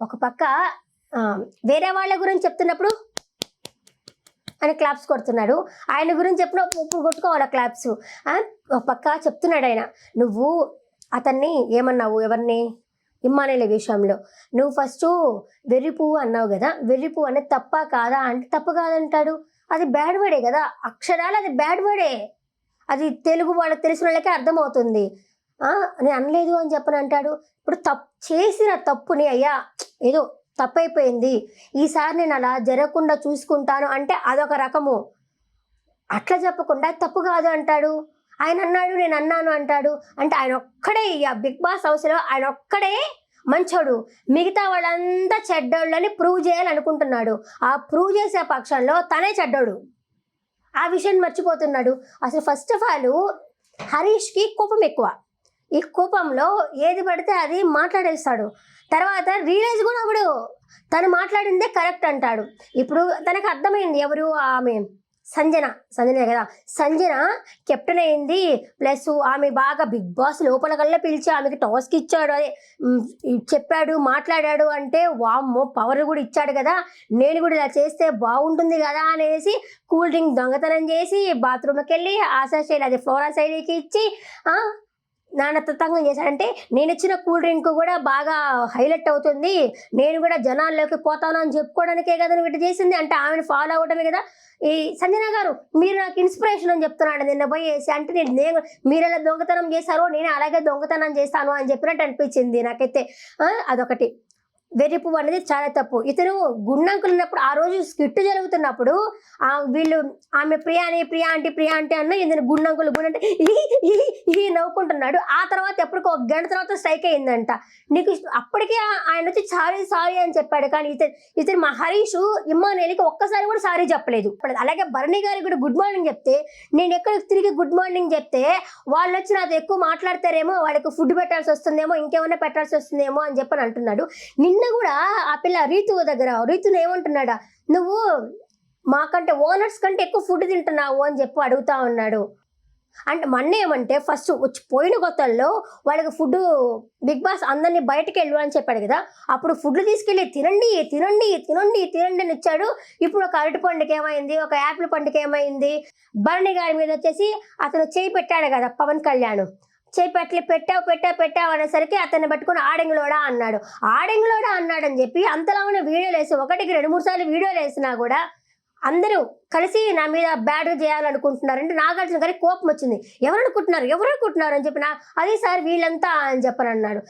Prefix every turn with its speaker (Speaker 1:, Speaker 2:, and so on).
Speaker 1: ఒక పక్క వేరే వాళ్ళ గురించి చెప్తున్నప్పుడు ఆయన క్లాప్స్ కొడుతున్నాడు, ఆయన గురించి చెప్పినప్పుడు ఇప్పుడు కొట్టుకోవాలి క్లాప్స్. ఒక పక్క చెప్తున్నాడు ఆయన, నువ్వు అతన్ని ఏమన్నావు, ఎవరిని, ఇమ్మానుయేల్ విషయంలో నువ్వు ఫస్ట్ వెర్రి పువ్వు అన్నావు కదా, వెర్రి పువ్వు అనేది తప్ప కాదా అంటే తప్పు కాదంటాడు. అది బ్యాడ్ వర్డే కదా, అక్షరాలు అది బ్యాడ్ వర్డే, అది తెలుగు వాళ్ళకి తెలిసిన వాళ్ళకే అర్థమవుతుంది. నేను అనలేదు అని చెప్పని అంటాడు. ఇప్పుడు చేసిన తప్పుని అయ్యా ఏదో తప్పైపోయింది, ఈసారి నేను అలా జరగకుండా చూసుకుంటాను అంటే అదొక రకము. అట్లా చెప్పకుండా తప్పు కాదు అంటాడు. ఆయన అన్నాడు నేను అన్నాను అంటాడు. అంటే ఆయన ఒక్కడే బిగ్ బాస్ హౌస్లో ఆయన ఒక్కడే మంచోడు, మిగతా వాళ్ళంతా చెడ్డోళ్ళని ప్రూవ్ చేయాలనుకుంటున్నాడు. ఆ ప్రూవ్ చేసే పక్షంలో తనే చెడ్డోడు, ఆ విషయం మర్చిపోతున్నాడు. అసలు ఫస్ట్ ఆఫ్ ఆల్ హరీష్కి కోపం ఎక్కువ. ఈ కోపంలో ఏది పడితే అది మాట్లాడేస్తాడు. తర్వాత రియలైజ్ కూడా అవ్వడు, తను మాట్లాడిందే కరెక్ట్ అంటాడు. ఇప్పుడు తనకు అర్థమైంది ఎవరు, ఆమె సంజన కదా, సంజన కెప్టెన్ అయింది, ప్లస్ ఆమె బాగా బిగ్ బాస్ లోపల కల్లా పిలిచి ఆమెకి టాస్క్ ఇచ్చాడు, అదే చెప్పాడు, మాట్లాడాడు అంటే వామ్మో పవర్ కూడా ఇచ్చాడు కదా, నేను కూడా ఇలా చేస్తే బాగుంటుంది కదా అనేసి కూల్ డ్రింక్ దొంగతనం చేసి బాత్రూమ్కి వెళ్ళి ఆశా శైలి అదే ఫ్లోరా శైలికి ఇచ్చి నానతత్వంగా చేశాడంటే నేను ఇచ్చిన కూల్ డ్రింక్ కూడా బాగా హైలైట్ అవుతుంది, నేను కూడా జనాల్లోకి పోతాను అని చెప్పుకోవడానికే కదా నువ్వు ఇటు చేసింది అంటే ఆమెను ఫాలో అవడమే కదా. ఈ సంజన గారు మీరు నాకు ఇన్స్పిరేషన్ అని చెప్తున్నాడు నిన్న పోయేసి, అంటే నేను మీరు ఎలా దొంగతనం చేశారో నేను అలాగే దొంగతనం చేస్తాను అని చెప్పినట్టు అనిపించింది నాకైతే. అదొకటి వెర్రి పువ్వు అనేది చాలా తప్పు. ఇతను గుండంకులు ఉన్నప్పుడు ఆ రోజు స్కిట్ జరుగుతున్నప్పుడు వీళ్ళు ఆమె ప్రియా అంటే అన్న ఇతను గుండంకులు అంటే ఈ నవ్వుకుంటున్నాడు. ఆ తర్వాత ఎప్పటికో ఒక గంట తర్వాత స్ట్రైక్ అయిందంట. నీకు అప్పటికే ఆయన వచ్చి సారీ అని చెప్పాడు, కానీ ఇతను మా హరీష్ ఇమ్మానుయేల్కి ఒక్కసారి కూడా సారీ చెప్పలేదు. అలాగే భరణి గారికి కూడా గుడ్ మార్నింగ్ చెప్తే, నేను ఎక్కడికి తిరిగి గుడ్ మార్నింగ్ చెప్తే వాళ్ళు వచ్చి నాతో ఎక్కువ మాట్లాడతారేమో, వాళ్ళకి ఫుడ్ పెట్టాల్సి వస్తుందేమో, ఇంకేమైనా పెట్టాల్సి వస్తుందేమో అని చెప్పని అంటున్నాడు. నిన్న కూడా ఆ పిల్ల రీతును ఏమంటున్నాడా, నువ్వు మాకంటే ఓనర్స్ కంటే ఎక్కువ ఫుడ్ తింటున్నావు అని చెప్పి అడుగుతా ఉన్నాడు. అంటే మొన్న ఏమంటే ఫస్ట్ వచ్చి పోయిన కొత్తల్లో వాళ్ళకి ఫుడ్ బిగ్ బాస్ అందరినీ బయటకు వెళ్ళు అని చెప్పాడు కదా, అప్పుడు ఫుడ్లు తీసుకెళ్ళి తినండి అని ఇచ్చాడు. ఇప్పుడు ఒక అరటి పండుకి ఏమైంది, ఒక యాపిల్ పండుకి ఏమైంది, భరణి గారి మీద వచ్చేసి అతను చేయి పెట్టాడు కదా పవన్ కళ్యాణ్, చేపట్లు పెట్టావు అనేసరికి అతన్ని పట్టుకుని ఆడెంగులోడా అన్నాడని చెప్పి అంతలా ఉన్న వీడియోలు వేసి 1-2-3 సార్లు వీడియోలు వేసినా కూడా అందరూ కలిసి నా మీద బ్యాడ్ చేయాలనుకుంటున్నారు. అంటే నాగార్జున గారికి కోపం వచ్చింది, ఎవరు అనుకుంటున్నారు అని చెప్పిన అది సార్ వీళ్ళంతా అని చెప్పని అన్నాడు.